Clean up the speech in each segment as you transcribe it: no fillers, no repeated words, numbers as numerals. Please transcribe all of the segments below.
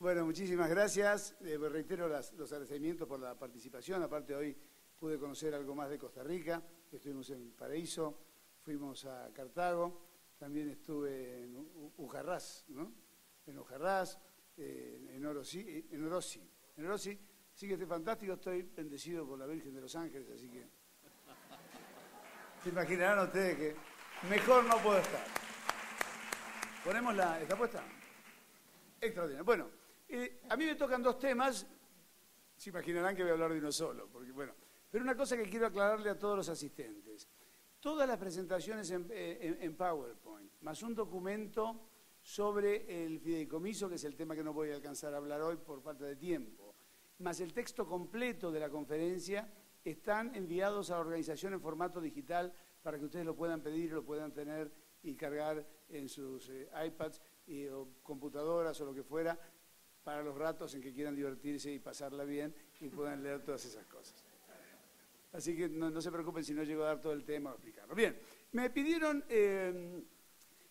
Bueno, muchísimas gracias. Reitero los agradecimientos por la participación. Aparte, hoy pude conocer algo más de Costa Rica. Estuvimos en Paraíso, fuimos a Cartago, también estuve en Ujarrás, ¿no? En Ujarrás, en Orosi. Así que estoy fantástico, estoy bendecido por la Virgen de los Ángeles, así que se imaginarán ustedes que mejor no puedo estar. Ponemos ¿está puesta? Extraordinario. Bueno, a mí me tocan dos temas, se imaginarán que voy a hablar de uno solo, porque bueno, pero una cosa que quiero aclararle a todos los asistentes. Todas las presentaciones en PowerPoint, más un documento sobre el fideicomiso, que es el tema que no voy a alcanzar a hablar hoy por falta de tiempo, más el texto completo de la conferencia, están enviados a la organización en formato digital para que ustedes lo puedan pedir, lo puedan tener y cargar en sus iPads o computadoras o lo que fuera, para los ratos en que quieran divertirse y pasarla bien y puedan leer todas esas cosas. Así que no se preocupen si no llego a dar todo el tema o explicarlo. Bien, me pidieron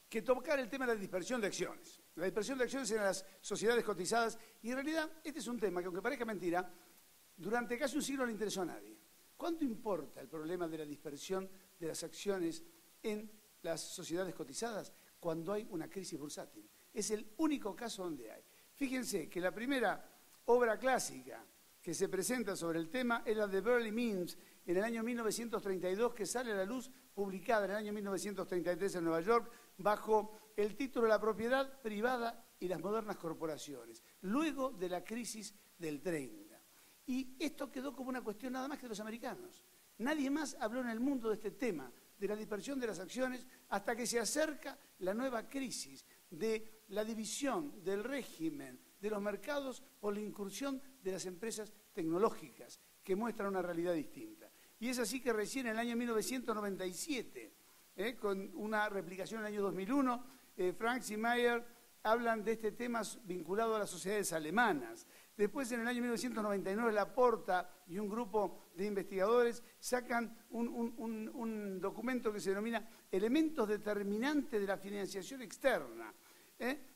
que tocar el tema de la dispersión de acciones. La dispersión de acciones en las sociedades cotizadas, y en realidad este es un tema que, aunque parezca mentira, durante casi un siglo no le interesó a nadie. ¿Cuánto importa el problema de la dispersión de las acciones en las sociedades cotizadas cuando hay una crisis bursátil? Es el único caso donde hay. Fíjense que la primera obra clásica que se presenta sobre el tema es la de Burley Mims en el año 1932, que sale a la luz, publicada en el año 1933 en Nueva York, bajo el título La propiedad privada y las modernas corporaciones, luego de la crisis del 30. Y esto quedó como una cuestión nada más que de los americanos. Nadie más habló en el mundo de este tema, de la dispersión de las acciones, hasta que se acerca la nueva crisis de la división del régimen de los mercados por la incursión de las empresas tecnológicas, que muestran una realidad distinta. Y es así que recién en el año 1997, con una replicación en el año 2001, Franks y Mayer hablan de este tema vinculado a las sociedades alemanas. Después, en el año 1999, Laporta y un grupo de investigadores sacan un documento que se denomina Elementos determinantes de la financiación externa.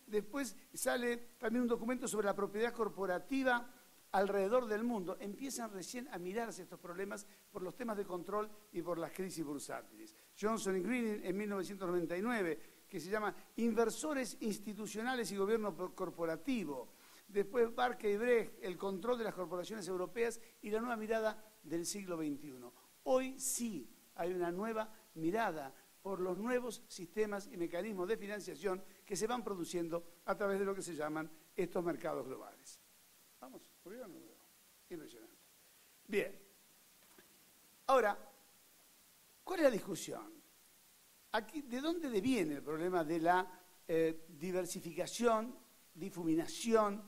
Después sale también un documento sobre la propiedad corporativa alrededor del mundo. Empiezan recién a mirarse estos problemas por los temas de control y por las crisis bursátiles. Johnson y Green en 1999, que se llama Inversores institucionales y gobierno corporativo. Después Barker y Brecht, el control de las corporaciones europeas y la nueva mirada del siglo XXI. Hoy sí hay una nueva mirada por los nuevos sistemas y mecanismos de financiación que se van produciendo a través de lo que se llaman estos mercados globales. Vamos, ¿por qué no? Impresionante. Bien. Ahora, ¿cuál es la discusión? Aquí, ¿de dónde deviene el problema de la diversificación, difuminación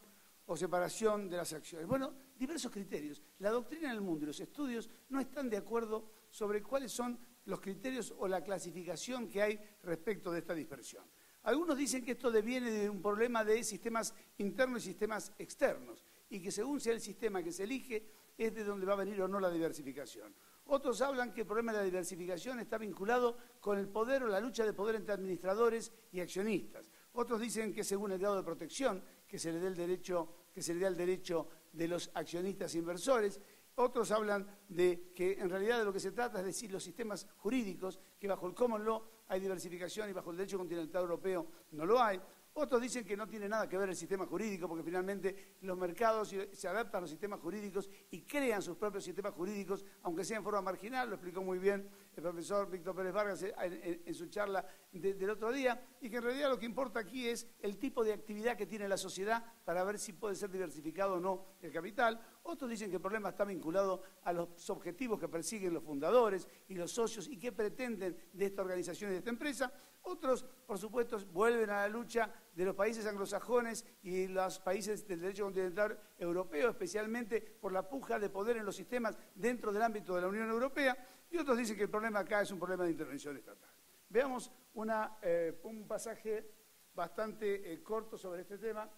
o separación de las acciones? Bueno, diversos criterios. La doctrina en el mundo y los estudios no están de acuerdo sobre cuáles son los criterios o la clasificación que hay respecto de esta dispersión. Algunos dicen que esto deviene de un problema de sistemas internos y sistemas externos, y que según sea el sistema que se elige, es de donde va a venir o no la diversificación. Otros hablan que el problema de la diversificación está vinculado con el poder o la lucha de poder entre administradores y accionistas. Otros dicen que según el grado de protección que se le da al derecho de los accionistas e inversores. Otros hablan de que en realidad de lo que se trata es decir los sistemas jurídicos, que bajo el common law hay diversificación y bajo el derecho continental europeo no lo hay. Otros dicen que no tiene nada que ver el sistema jurídico porque finalmente los mercados se adaptan a los sistemas jurídicos y crean sus propios sistemas jurídicos, aunque sea en forma marginal, lo explicó muy bien el profesor Víctor Pérez Vargas en su charla del otro día, y que en realidad lo que importa aquí es el tipo de actividad que tiene la sociedad para ver si puede ser diversificado o no el capital. Otros dicen que el problema está vinculado a los objetivos que persiguen los fundadores y los socios y que pretenden de esta organización y de esta empresa. Otros, por supuesto, vuelven a la lucha de los países anglosajones y los países del derecho continental europeo, especialmente por la puja de poder en los sistemas dentro del ámbito de la Unión Europea, y otros dicen que el problema acá es un problema de intervención estatal. Veamos un pasaje bastante corto sobre este tema,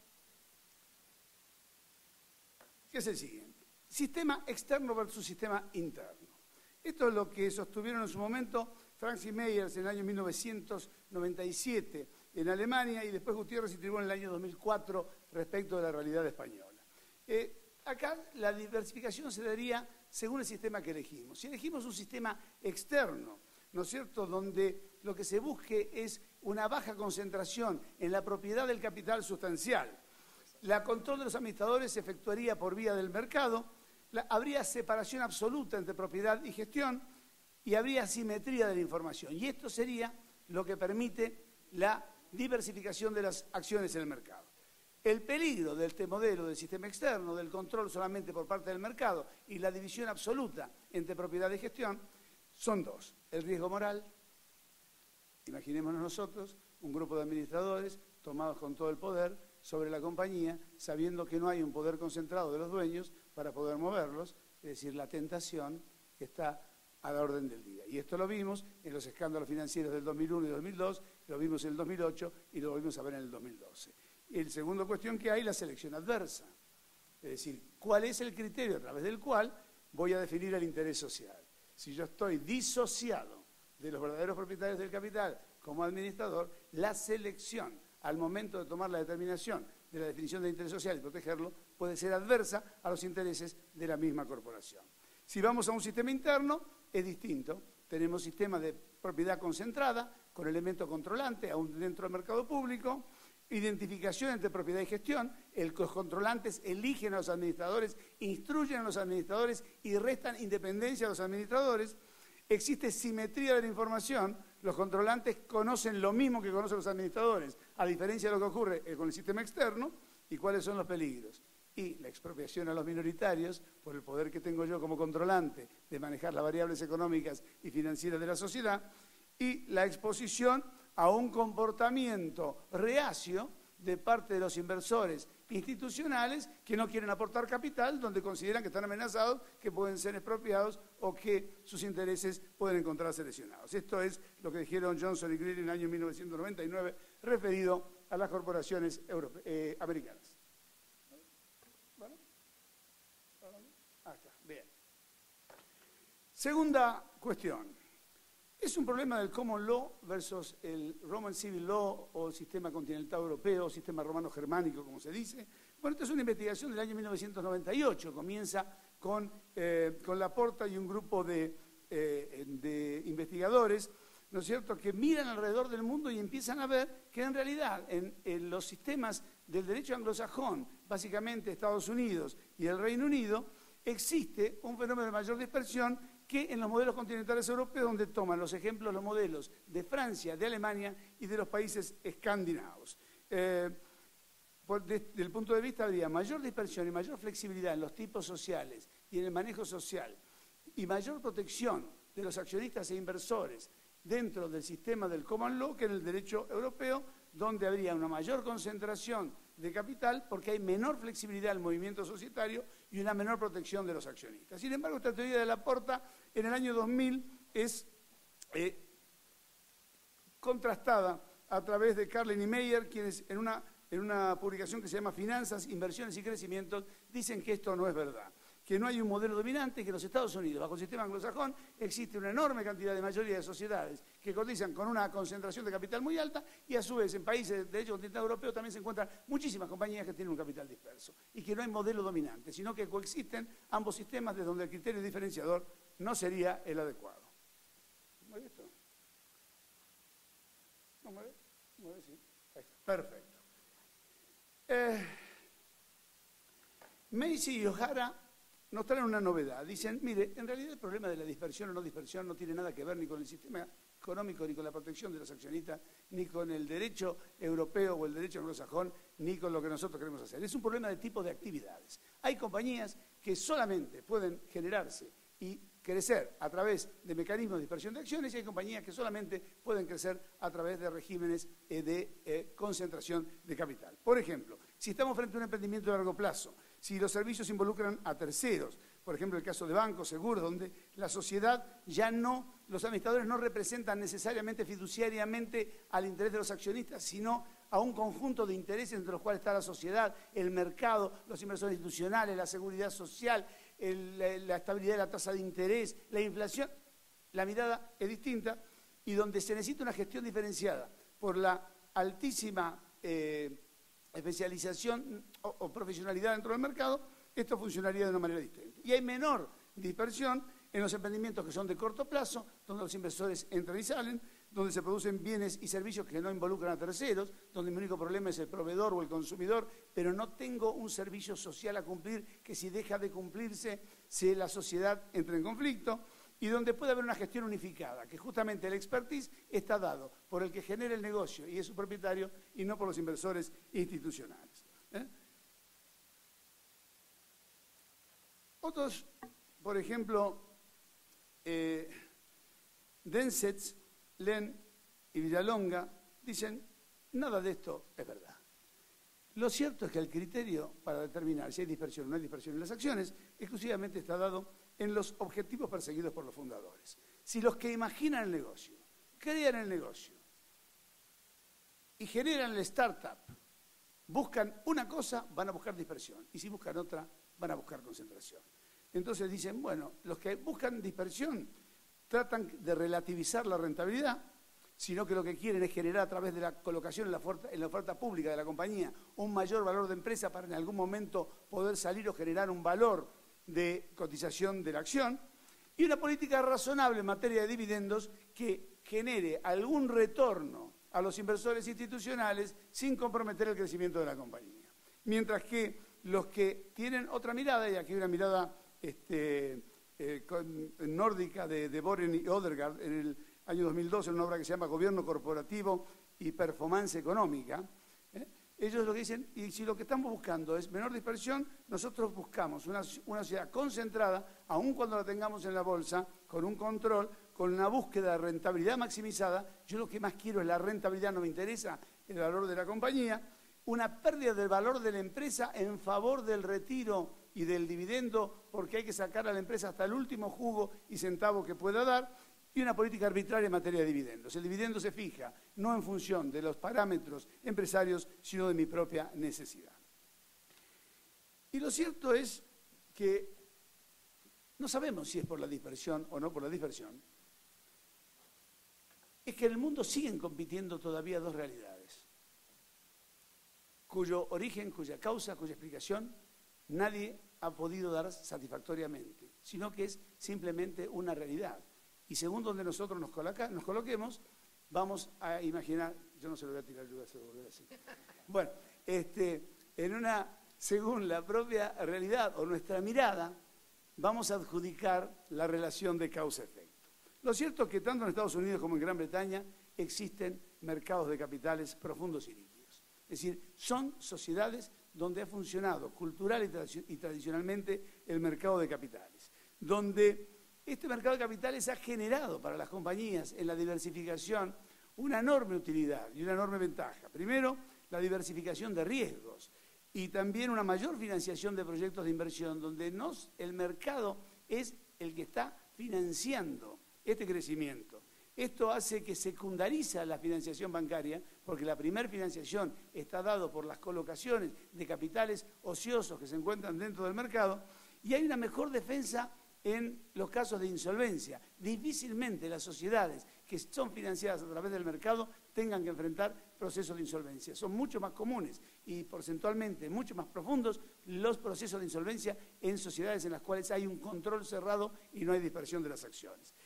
que es el siguiente. Sistema externo versus sistema interno. Esto es lo que sostuvieron en su momento Franks y Meyers en el año 1997, en Alemania y después Gutiérrez y Tribón en el año 2004 respecto de la realidad española. Acá la diversificación se daría según el sistema que elegimos. Si elegimos un sistema externo, ¿no es cierto?, donde lo que se busque es una baja concentración en la propiedad del capital sustancial, la control de los administradores se efectuaría por vía del mercado, habría separación absoluta entre propiedad y gestión y habría asimetría de la información. Y esto sería lo que permite la diversificación de las acciones en el mercado. El peligro de este modelo del sistema externo, del control solamente por parte del mercado y la división absoluta entre propiedad y gestión, son dos. El riesgo moral, imaginémonos nosotros, un grupo de administradores tomados con todo el poder sobre la compañía, sabiendo que no hay un poder concentrado de los dueños para poder moverlos, es decir, la tentación que está a la orden del día. Y esto lo vimos en los escándalos financieros del 2001 y 2002, lo vimos en el 2008 y lo volvimos a ver en el 2012. Y la segunda cuestión que hay, la selección adversa. Es decir, ¿cuál es el criterio a través del cual voy a definir el interés social? Si yo estoy disociado de los verdaderos propietarios del capital como administrador, la selección al momento de tomar la determinación de la definición de interés social y protegerlo puede ser adversa a los intereses de la misma corporación. Si vamos a un sistema interno, es distinto. Tenemos sistemas de propiedad concentrada, con elemento controlante, aún dentro del mercado público, identificación entre propiedad y gestión, los controlantes eligen a los administradores, instruyen a los administradores y restan independencia a los administradores. Existe simetría de la información, los controlantes conocen lo mismo que conocen los administradores, a diferencia de lo que ocurre con el sistema externo, y cuáles son los peligros. Y la expropiación a los minoritarios, por el poder que tengo yo como controlante de manejar las variables económicas y financieras de la sociedad, y la exposición a un comportamiento reacio de parte de los inversores institucionales que no quieren aportar capital, donde consideran que están amenazados, que pueden ser expropiados o que sus intereses pueden encontrarse lesionados. Esto es lo que dijeron Johnson y Greene en el año 1999, referido a las corporaciones americanas. ¿Vale? Ah, está, bien. Segunda cuestión. Es un problema del Common Law versus el Roman Civil Law o el sistema continental europeo, o sistema romano germánico, como se dice. Bueno, esta es una investigación del año 1998, comienza con Laporta y un grupo de investigadores, ¿no es cierto?, que miran alrededor del mundo y empiezan a ver que en realidad en los sistemas del derecho anglosajón, básicamente Estados Unidos y el Reino Unido, existe un fenómeno de mayor dispersión que en los modelos continentales europeos, donde toman los ejemplos, los modelos de Francia, de Alemania y de los países escandinavos. Desde el punto de vista habría mayor dispersión y mayor flexibilidad en los tipos sociales y en el manejo social y mayor protección de los accionistas e inversores dentro del sistema del Common Law que en el derecho europeo, donde habría una mayor concentración de capital porque hay menor flexibilidad del movimiento societario y una menor protección de los accionistas. Sin embargo, esta teoría de Laporta en el año 2000 es contrastada a través de Carlin y Meyer, quienes en una publicación que se llama Finanzas, Inversiones y Crecimiento, dicen que esto no es verdad, que no hay un modelo dominante, que en los Estados Unidos, bajo el sistema anglosajón, existe una enorme cantidad de mayoría de sociedades que cotizan con una concentración de capital muy alta y a su vez en países de hecho continental europeo también se encuentran muchísimas compañías que tienen un capital disperso y que no hay modelo dominante, sino que coexisten ambos sistemas de donde el criterio diferenciador no sería el adecuado. ¿Mueve esto? ¿No mueve? ¿Mueve? Sí. Ahí está. Perfecto. Macy y O'Hara nos traen una novedad. Dicen, mire, en realidad el problema de la dispersión o no dispersión no tiene nada que ver ni con el sistema económico, ni con la protección de los accionistas, ni con el derecho europeo o el derecho anglosajón, ni con lo que nosotros queremos hacer. Es un problema de tipo de actividades. Hay compañías que solamente pueden generarse y crecer a través de mecanismos de dispersión de acciones y hay compañías que solamente pueden crecer a través de regímenes de concentración de capital. Por ejemplo, si estamos frente a un emprendimiento de largo plazo, si los servicios involucran a terceros, por ejemplo el caso de bancos, seguros, donde la sociedad ya no, los administradores no representan necesariamente fiduciariamente al interés de los accionistas, sino a un conjunto de intereses entre los cuales está la sociedad, el mercado, los inversores institucionales, la seguridad social, la estabilidad de la tasa de interés, la inflación, la mirada es distinta y donde se necesita una gestión diferenciada por la altísima especialización o profesionalidad dentro del mercado, esto funcionaría de una manera distinta. Y hay menor dispersión en los emprendimientos que son de corto plazo, donde los inversores entran y salen, donde se producen bienes y servicios que no involucran a terceros, donde mi único problema es el proveedor o el consumidor, pero no tengo un servicio social a cumplir que si deja de cumplirse, la sociedad entra en conflicto, y donde puede haber una gestión unificada, que justamente el expertise está dado por el que genera el negocio y es su propietario y no por los inversores institucionales. Otros, por ejemplo, Densets, Len y Villalonga dicen, nada de esto es verdad. Lo cierto es que el criterio para determinar si hay dispersión o no hay dispersión en las acciones exclusivamente está dado en los objetivos perseguidos por los fundadores. Si los que imaginan el negocio, crean el negocio y generan el startup, buscan una cosa, van a buscar dispersión. Y si buscan otra, van a buscar concentración. Entonces dicen, bueno, los que buscan dispersión tratan de relativizar la rentabilidad, sino que lo que quieren es generar a través de la colocación en la oferta pública de la compañía un mayor valor de empresa para en algún momento poder salir o generar un valor de cotización de la acción, y una política razonable en materia de dividendos que genere algún retorno a los inversores institucionales sin comprometer el crecimiento de la compañía. Mientras que los que tienen otra mirada, y aquí hay una mirada nórdica de Boren y Odegaard en el año 2012, en una obra que se llama Gobierno Corporativo y Performance Económica, ellos lo que dicen, y si lo que estamos buscando es menor dispersión, nosotros buscamos una sociedad concentrada, aun cuando la tengamos en la bolsa, con un control, con una búsqueda de rentabilidad maximizada. Yo lo que más quiero es la rentabilidad, no me interesa el valor de la compañía, una pérdida del valor de la empresa en favor del retiro y del dividendo, porque hay que sacar a la empresa hasta el último jugo y centavo que pueda dar, y una política arbitraria en materia de dividendos. El dividendo se fija no en función de los parámetros empresarios, sino de mi propia necesidad. Y lo cierto es que no sabemos si es por la dispersión o no por la dispersión. Es que en el mundo siguen compitiendo todavía dos realidades, cuyo origen, cuya causa, cuya explicación nadie ha podido dar satisfactoriamente, sino que es simplemente una realidad. Y según donde nosotros nos coloquemos, vamos a imaginar, yo no se lo voy a tirar, yo voy a volver así. Bueno, según la propia realidad o nuestra mirada, vamos a adjudicar la relación de causa-efecto. Lo cierto es que tanto en Estados Unidos como en Gran Bretaña existen mercados de capitales profundos y líquidos. Es decir, son sociedades donde ha funcionado cultural y tradicionalmente el mercado de capitales, donde este mercado de capitales ha generado para las compañías en la diversificación una enorme utilidad y una enorme ventaja. Primero, la diversificación de riesgos y también una mayor financiación de proyectos de inversión, donde el mercado es el que está financiando este crecimiento. Esto hace que secundariza la financiación bancaria, porque la primer financiación está dado por las colocaciones de capitales ociosos que se encuentran dentro del mercado, y hay una mejor defensa en los casos de insolvencia. Difícilmente las sociedades que son financiadas a través del mercado tengan que enfrentar procesos de insolvencia. Son mucho más comunes y porcentualmente mucho más profundos los procesos de insolvencia en sociedades en las cuales hay un control cerrado y no hay dispersión de las acciones.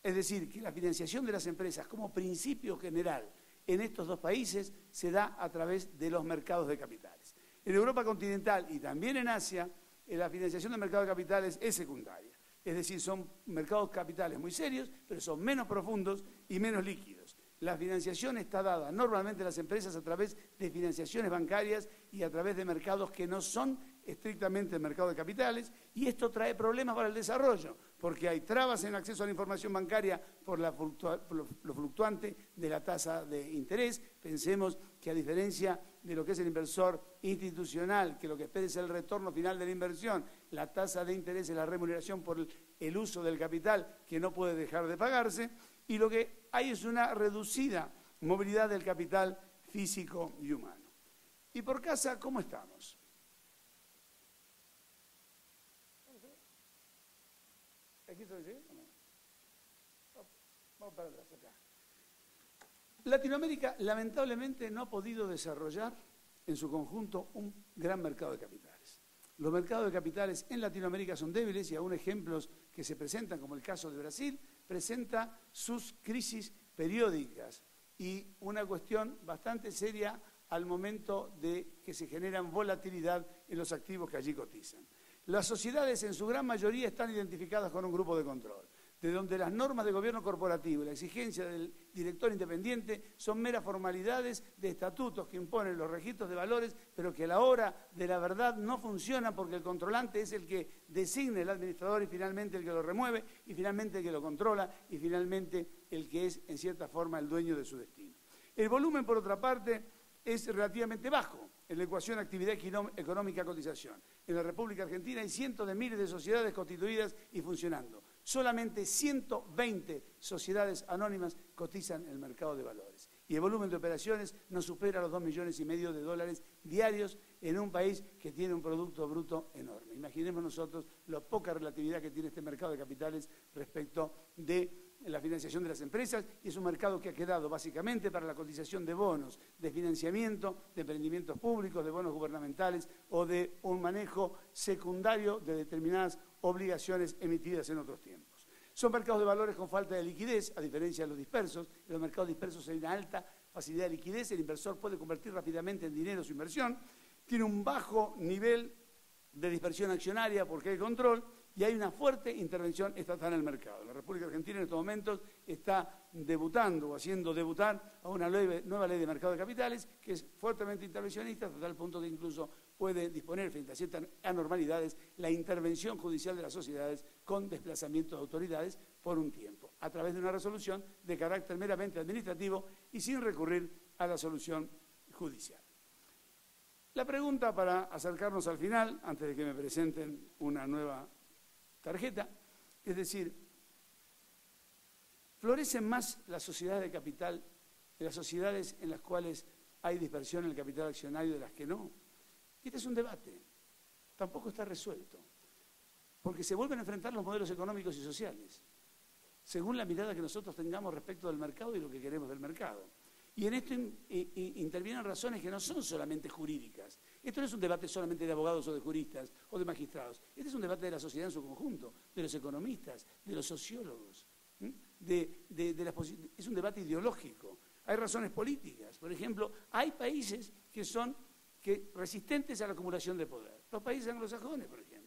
Es decir, que la financiación de las empresas como principio general en estos dos países se da a través de los mercados de capitales. En Europa continental y también en Asia, la financiación del mercado de capitales es secundaria. Es decir, son mercados capitales muy serios, pero son menos profundos y menos líquidos. La financiación está dada normalmente a las empresas a través de financiaciones bancarias y a través de mercados que no son estrictamente el mercado de capitales, y esto trae problemas para el desarrollo, porque hay trabas en el acceso a la información bancaria por lo fluctuante de la tasa de interés. Pensemos que a diferencia de lo que es el inversor institucional, que lo que espera es el retorno final de la inversión, la tasa de interés es la remuneración por el uso del capital que no puede dejar de pagarse, y lo que hay es una reducida movilidad del capital físico y humano. Y por casa, ¿cómo estamos? ¿Aquí estoy? ¿Sí? No. Vamos para atrás, acá. Latinoamérica lamentablemente no ha podido desarrollar en su conjunto un gran mercado de capitales. Los mercados de capitales en Latinoamérica son débiles y aún ejemplos que se presentan, como el caso de Brasil, presenta sus crisis periódicas y una cuestión bastante seria al momento de que se generan volatilidad en los activos que allí cotizan. Las sociedades en su gran mayoría están identificadas con un grupo de control, de donde las normas de gobierno corporativo y la exigencia del director independiente son meras formalidades de estatutos que imponen los registros de valores, pero que a la hora de la verdad no funcionan porque el controlante es el que designa el administrador y finalmente el que lo remueve y finalmente el que lo controla y finalmente el que es en cierta forma el dueño de su destino. El volumen, por otra parte, es relativamente bajo en la ecuación actividad económica-cotización. En la República Argentina hay cientos de miles de sociedades constituidas y funcionando. Solamente 120 sociedades anónimas cotizan en el mercado de valores. Y el volumen de operaciones no supera los 2,5 millones de dólares diarios en un país que tiene un Producto Bruto enorme. Imaginemos nosotros la poca relatividad que tiene este mercado de capitales respecto de la financiación de las empresas, y es un mercado que ha quedado básicamente para la cotización de bonos, de financiamiento, de emprendimientos públicos, de bonos gubernamentales o de un manejo secundario de determinadas obligaciones emitidas en otros tiempos. Son mercados de valores con falta de liquidez, a diferencia de los dispersos. En los mercados dispersos hay una alta facilidad de liquidez, el inversor puede convertir rápidamente en dinero su inversión, tiene un bajo nivel de dispersión accionaria porque hay control, y hay una fuerte intervención estatal en el mercado. La República Argentina en estos momentos está debutando o haciendo debutar a una nueva ley de mercado de capitales que es fuertemente intervencionista, hasta tal punto que incluso puede disponer frente a ciertas anormalidades la intervención judicial de las sociedades con desplazamiento de autoridades por un tiempo, a través de una resolución de carácter meramente administrativo y sin recurrir a la solución judicial. La pregunta para acercarnos al final, antes de que me presenten una nueva tarjeta, es decir, florecen más las sociedades de capital, las sociedades en las cuales hay dispersión en el capital accionario de las que no. Este es un debate, tampoco está resuelto, porque se vuelven a enfrentar los modelos económicos y sociales, según la mirada que nosotros tengamos respecto del mercado y lo que queremos del mercado. Y en esto intervienen razones que no son solamente jurídicas. Esto no es un debate solamente de abogados o de juristas o de magistrados. Este es un debate de la sociedad en su conjunto, de los economistas, de los sociólogos. Es un debate ideológico. Hay razones políticas. Por ejemplo, hay países que son resistentes a la acumulación de poder. Los países anglosajones, por ejemplo,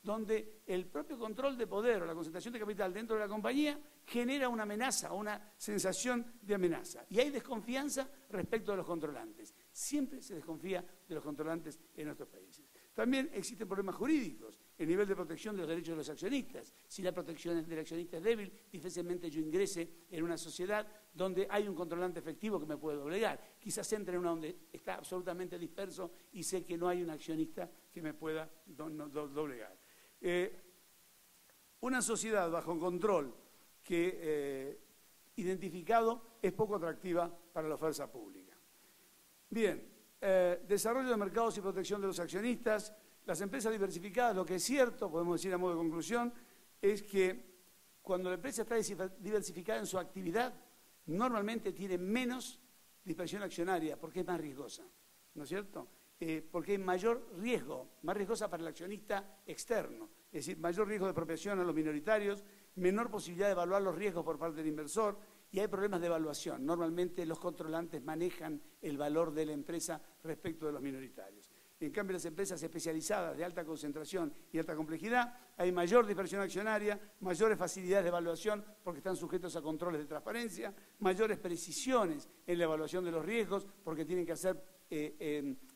donde el propio control de poder o la concentración de capital dentro de la compañía genera una amenaza o una sensación de amenaza. Y hay desconfianza respecto de los controlantes. Siempre se desconfía de los controlantes en nuestros países. También existen problemas jurídicos, el nivel de protección de los derechos de los accionistas. Si la protección del accionista es débil, difícilmente yo ingrese en una sociedad donde hay un controlante efectivo que me puede doblegar. Quizás entre en una donde está absolutamente disperso y sé que no hay un accionista que me pueda doblegar. Una sociedad bajo control que identificado es poco atractiva para la oferta pública. Bien, desarrollo de mercados y protección de los accionistas. Las empresas diversificadas, lo que es cierto, podemos decir a modo de conclusión, es que cuando la empresa está diversificada en su actividad, normalmente tiene menos dispersión accionaria porque es más riesgosa, ¿no es cierto? Porque hay mayor riesgo, más riesgosa para el accionista externo, es decir, mayor riesgo de apropiación a los minoritarios, menor posibilidad de evaluar los riesgos por parte del inversor y hay problemas de evaluación. Normalmente los controlantes manejan el valor de la empresa respecto de los minoritarios. En cambio, las empresas especializadas de alta concentración y alta complejidad, hay mayor dispersión accionaria, mayores facilidades de evaluación porque están sujetos a controles de transparencia, mayores precisiones en la evaluación de los riesgos porque tienen que hacer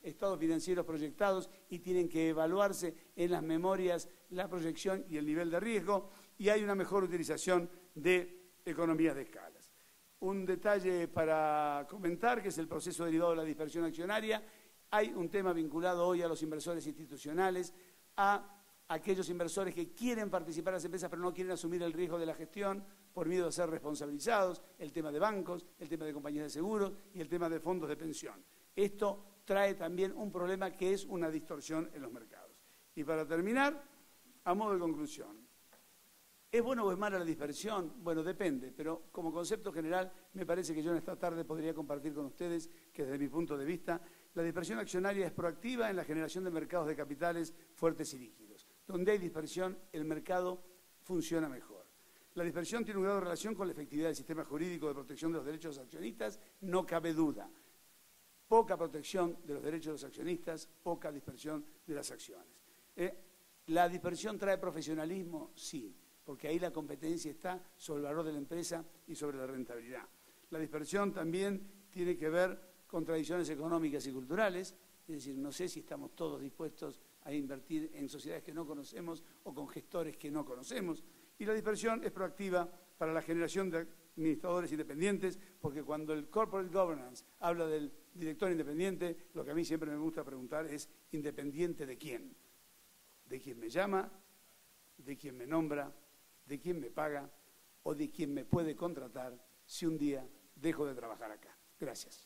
estados financieros proyectados y tienen que evaluarse en las memorias la proyección y el nivel de riesgo, y hay una mejor utilización de economías de escalas. Un detalle para comentar, que es el proceso derivado de la dispersión accionaria. Hay un tema vinculado hoy a los inversores institucionales, a aquellos inversores que quieren participar en las empresas pero no quieren asumir el riesgo de la gestión por miedo a ser responsabilizados, el tema de bancos, el tema de compañías de seguros y el tema de fondos de pensión. Esto trae también un problema que es una distorsión en los mercados. Y para terminar, a modo de conclusión, ¿Es bueno o es mala la dispersión? Bueno, depende, pero como concepto general me parece que yo en esta tarde podría compartir con ustedes que desde mi punto de vista la dispersión accionaria es proactiva en la generación de mercados de capitales fuertes y líquidos. Donde hay dispersión, el mercado funciona mejor. La dispersión tiene un grado de relación con la efectividad del sistema jurídico de protección de los derechos de los accionistas, no cabe duda. Poca protección de los derechos de los accionistas, poca dispersión de las acciones. ¿La dispersión trae profesionalismo? Sí, porque ahí la competencia está sobre el valor de la empresa y sobre la rentabilidad. La dispersión también tiene que ver con tradiciones económicas y culturales, es decir, no sé si estamos todos dispuestos a invertir en sociedades que no conocemos o con gestores que no conocemos. Y la dispersión es proactiva para la generación de administradores independientes, porque cuando el corporate governance habla del director independiente, lo que a mí siempre me gusta preguntar es ¿independiente de quién? ¿De quién me llama? ¿De quién me nombra? ¿De quién me paga? ¿O de quién me puede contratar si un día dejo de trabajar acá? Gracias.